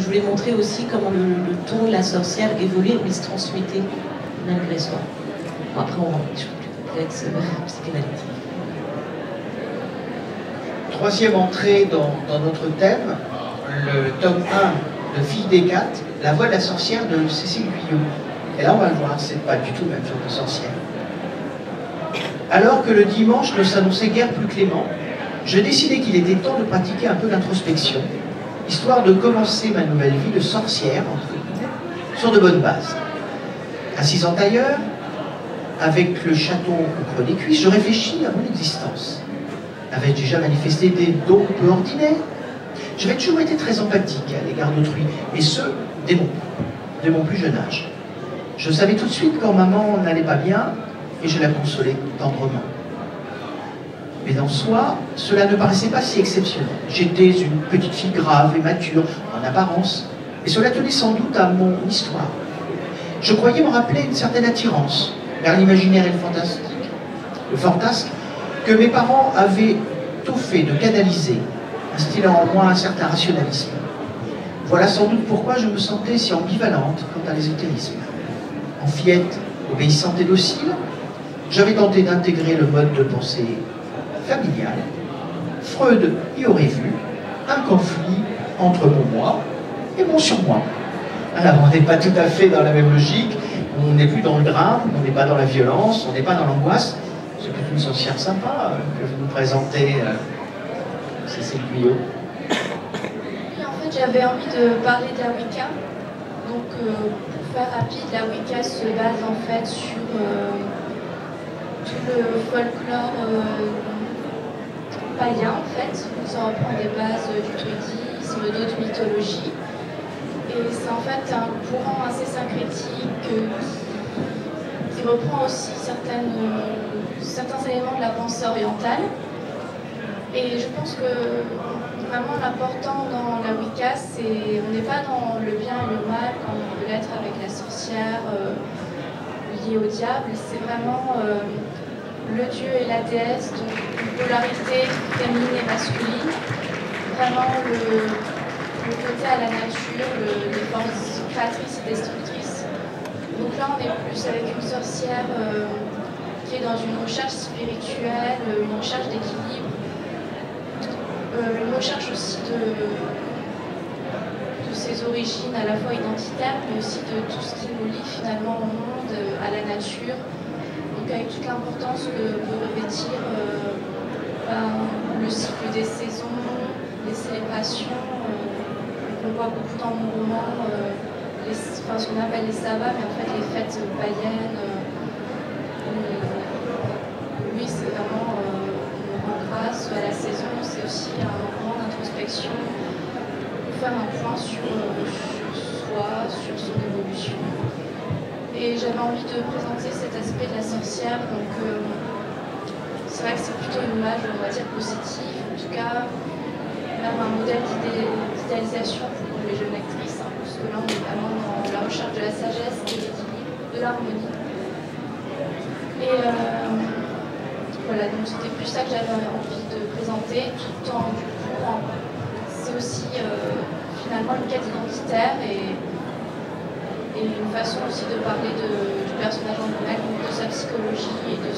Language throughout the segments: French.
voulais montrer aussi comment le ton de la sorcière évoluait, mais se transmettait malgré soi. Bon, après, on va des choses plus complexes, psychanalytiques. Troisième entrée dans notre thème, le tome 1 de Fille d'Hécate, La voix de la sorcière de Cécile Guyot. Et là, on va le voir, c'est pas du tout le même genre de sorcière. Alors que le dimanche ne s'annonçait guère plus clément, je décidai qu'il était temps de pratiquer un peu d'introspection, histoire de commencer ma nouvelle vie de sorcière, entre guillemets, sur de bonnes bases. Assise en tailleur, avec le chaton au creux des cuisses, je réfléchis à mon existence. Avais-je déjà manifesté des dons peu ordinaires? J'avais toujours été très empathique à l'égard d'autrui, et ce, dès mon plus jeune âge. Je savais tout de suite quand maman n'allait pas bien, et je la consolais tendrement. Mais dans soi, cela ne paraissait pas si exceptionnel. J'étais une petite fille grave et mature, en apparence, et cela tenait sans doute à mon histoire. Je croyais me rappeler une certaine attirance vers l'imaginaire et le fantastique. Le fantasque que mes parents avaient tout fait de canaliser, instillant en moi un certain rationalisme. Voilà sans doute pourquoi je me sentais si ambivalente quant à l'ésotérisme. En fillette, obéissante et docile, j'avais tenté d'intégrer le mode de pensée familial. Freud y aurait vu un conflit entre mon moi et mon surmoi. Alors, on n'est pas tout à fait dans la même logique, on n'est plus dans le drame, on n'est pas dans la violence, on n'est pas dans l'angoisse. C'est plutôt une sorcière sympa que vous nous présentez, Cécile Guyot. Oui, en fait, j'avais envie de parler de la Wicca. Donc, pour faire rapide, la Wicca se base en fait sur tout le folklore païen, en fait. Donc, ça reprend des bases du druidisme, d'autres mythologies. Et c'est en fait un courant assez syncrétique qui reprend aussi certains éléments de la pensée orientale. Et je pense que vraiment l'important dans la Wicca, c'est on n'est pas dans le bien et le mal comme on peut l'être avec la sorcière liée au diable. C'est vraiment le dieu et la déesse, donc une polarité féminine et masculine. Vraiment le côté à la nature, les forces créatrices et destructrices. Donc là, on est plus avec une sorcière qui est dans une recherche spirituelle, une recherche d'équilibre, une recherche aussi de ses origines à la fois identitaires, mais aussi de tout ce qui nous lie finalement au monde, à la nature. Donc avec toute l'importance que peut revêtir le cycle des saisons, les célébrations. On voit beaucoup dans mon roman ce qu'on appelle les sabbats, mais en fait les fêtes païennes. Oui, c'est vraiment grâce à la saison, c'est aussi un moment d'introspection pour faire un point sur soi, sur son évolution. Et j'avais envie de présenter cet aspect de la sorcière, donc c'est vrai que c'est plutôt une image, on va dire, positive, en tout cas, même un modèle d'idéalisation pour les jeunes actrices, hein, parce que là on est vraiment dans la recherche de la sagesse, de l'équilibre, de l'harmonie. Et voilà, donc c'était plus ça que j'avais envie de présenter, tout en du coup, c'est aussi finalement une quête identitaire et une façon aussi de parler du personnage en lui-même, de sa psychologie et de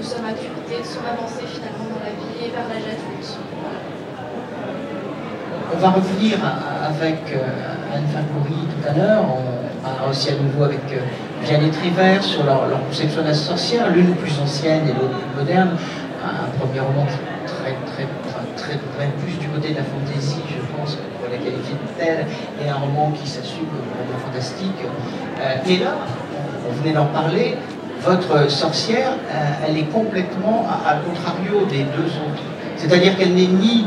sa maturité, de son avancée finalement dans la vie et vers l'âge adulte. Voilà. On va revenir avec Anne Fakouri tout à l'heure. On parlera aussi à nouveau avec Vianney Trivert sur leur conception de la sorcière, l'une plus ancienne et l'autre plus moderne. Un premier roman très plus du côté de la fantaisie, je pense, pour la qualifier de telle, et un roman qui s'assume comme un roman fantastique. Et là, on venait d'en parler, votre sorcière, elle est complètement à contrario des deux autres. C'est-à-dire qu'elle n'est ni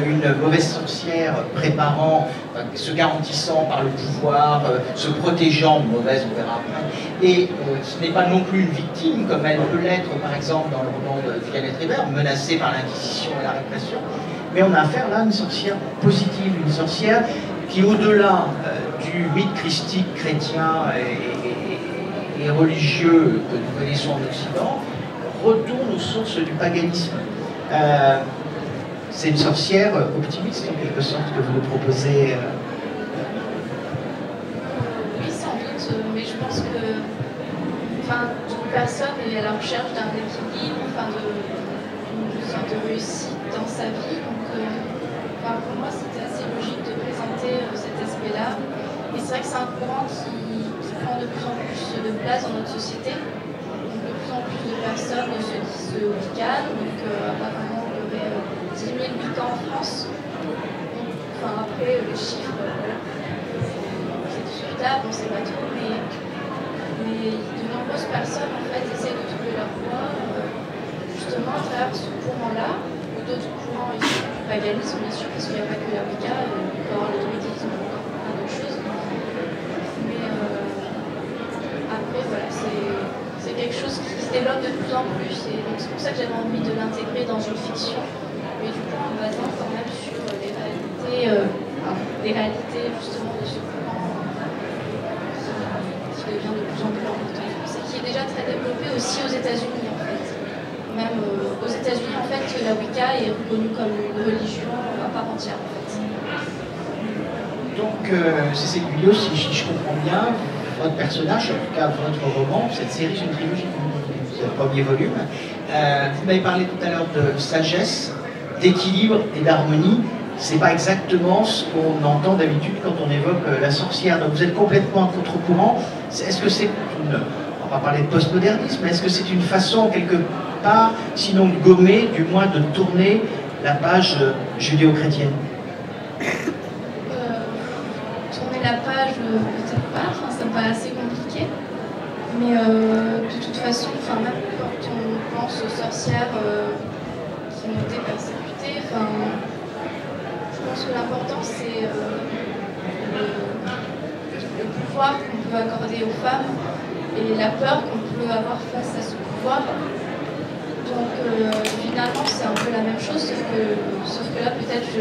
une mauvaise sorcière préparant, se garantissant par le pouvoir, se protégeant, mauvaise, on verra après, et ce n'est pas non plus une victime, comme elle peut l'être par exemple dans le roman de Vianney Trivert, menacée par l'Inquisition et la répression, mais on a affaire là à une sorcière positive, une sorcière qui, au-delà du mythe christique chrétien et religieux que nous connaissons en Occident, retourne aux sources du paganisme. C'est une sorcière optimiste en quelque sorte que vous nous proposez. Oui, sans doute, mais je pense que toute personne est à la recherche d'un équilibre, d'une sorte de réussite dans sa vie. Donc, pour moi, c'était assez logique de présenter cet aspect-là. Et c'est vrai que c'est un courant qui prend de plus en plus de place dans notre société. Donc, de plus en plus de personnes se disent Wiccan. Donc, apparemment, il y aurait 10 000 Wiccans en France. Donc, après, les chiffres, c'est discutable, on ne sait pas trop, mais de nombreuses personnes en fait essaient de trouver leur voie justement à travers ce courant-là, ou d'autres courants issus du paganisme, bien sûr, parce qu'il n'y a pas que la Wicca, il peut y avoir le druidisme, encore plein d'autres choses. Mais après, voilà, c'est quelque chose qui se développe de plus en plus, et donc c'est pour ça que j'avais envie de l'intégrer dans une fiction, mais du coup en basant quand même sur les réalités justement de ce courant qui devient de plus en plus important. Qui est déjà très développé aussi aux États-Unis en fait. Même aux États-Unis en fait, la Wicca est reconnue comme une religion à part entière en fait. Donc c'est Guyot, si je comprends bien, votre personnage, en tout cas votre roman, cette série, c'est une trilogie, c'est le premier volume. Vous m'avez parlé tout à l'heure de sagesse, d'équilibre et d'harmonie. C'est pas exactement ce qu'on entend d'habitude quand on évoque la sorcière. Donc vous êtes complètement à contre-courant. Est-ce que c'est une... On va parler de postmodernisme, mais est-ce que c'est une façon, quelque part, sinon de gommer, du moins de tourner la page judéo-chrétienne? Tourner la page, peut-être pas, ça me paraît assez compliqué. Mais de toute façon, même quand on pense aux sorcières qui ont été persécutées, je pense que l'important c'est le pouvoir qu'on peut accorder aux femmes et la peur qu'on peut avoir face à ce pouvoir. Donc finalement c'est un peu la même chose, sauf que là peut-être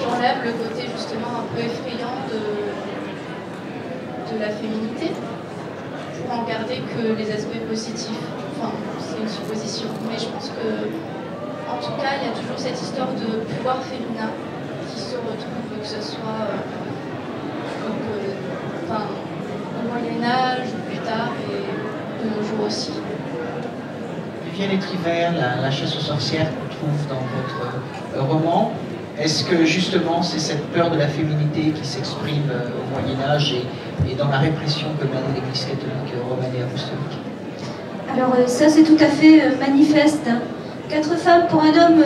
j'enlève le côté justement un peu effrayant de la féminité pour en garder que les aspects positifs. C'est une supposition, mais je pense que en tout cas il y a toujours cette histoire de pouvoir féminin qui se retrouve, que ce soit au Moyen-Âge, plus tard, et de nos jours aussi. Viviane Etrivert, la chasse aux sorcières qu'on trouve dans votre roman, est-ce que justement c'est cette peur de la féminité qui s'exprime au Moyen-Âge et dans la répression que mène l'Église catholique romaine et apostolique? Alors ça c'est tout à fait manifeste. 4 femmes pour un homme,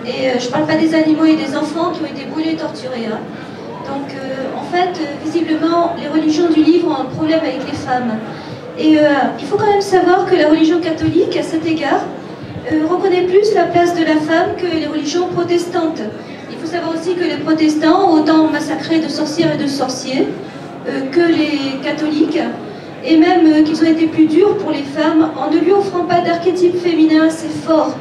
et je ne parle pas des animaux et des enfants qui ont été brûlés et torturés. Donc en fait, visiblement, les religions du livre ont un problème avec les femmes. Et il faut quand même savoir que la religion catholique, à cet égard, reconnaît plus la place de la femme que les religions protestantes. Il faut savoir aussi que les protestants ont autant massacré de sorcières et de sorciers que les catholiques, et même qu'ils ont été plus durs pour les femmes en ne lui offrant pas d'archétype féminin assez fort.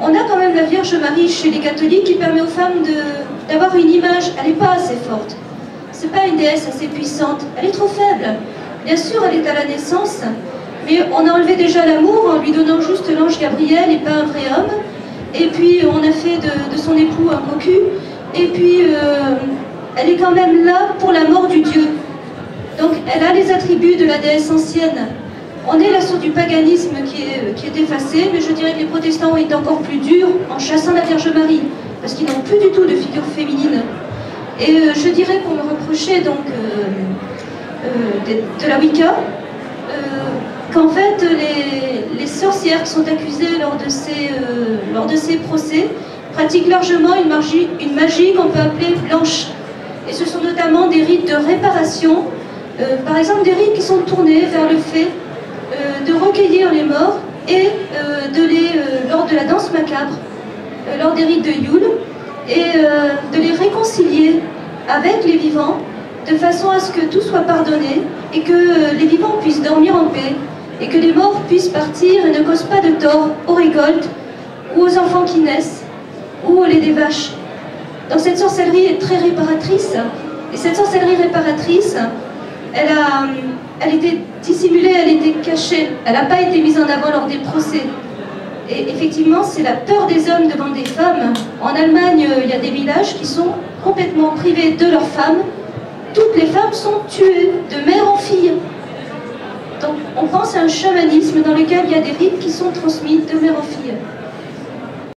On a quand même la Vierge Marie chez les catholiques qui permet aux femmes d'avoir une image, elle n'est pas assez forte. C'est pas une déesse assez puissante, elle est trop faible. Bien sûr, elle est à la naissance, mais on a enlevé déjà l'amour en lui donnant juste l'ange Gabriel et pas un vrai homme. Et puis on a fait de son époux un cocu. Et puis elle est quand même là pour la mort du Dieu. Donc elle a les attributs de la déesse ancienne. On est là sur du paganisme qui est effacé, mais je dirais que les protestants ont été encore plus durs en chassant la Vierge Marie, parce qu'ils n'ont plus du tout de figure féminine. Et je dirais qu'on me reprochait donc de la Wicca, qu'en fait les sorcières qui sont accusées lors de ces procès pratiquent largement une magie qu'on peut appeler blanche. Et ce sont notamment des rites de réparation, par exemple des rites qui sont tournés vers le fait de recueillir les morts et lors de la danse macabre, lors des rites de Yule, et de les réconcilier avec les vivants, de façon à ce que tout soit pardonné et que les vivants puissent dormir en paix et que les morts puissent partir et ne causent pas de tort aux récoltes ou aux enfants qui naissent ou au lait des vaches. Donc cette sorcellerie est très réparatrice, et cette sorcellerie réparatrice, elle était dissimulée, elle était cachée, elle n'a pas été mise en avant lors des procès. Et effectivement, c'est la peur des hommes devant des femmes. En Allemagne, il y a des villages qui sont complètement privés de leurs femmes. Toutes les femmes sont tuées, de mère en fille. Donc on pense à un chamanisme dans lequel il y a des rites qui sont transmis de mère en fille.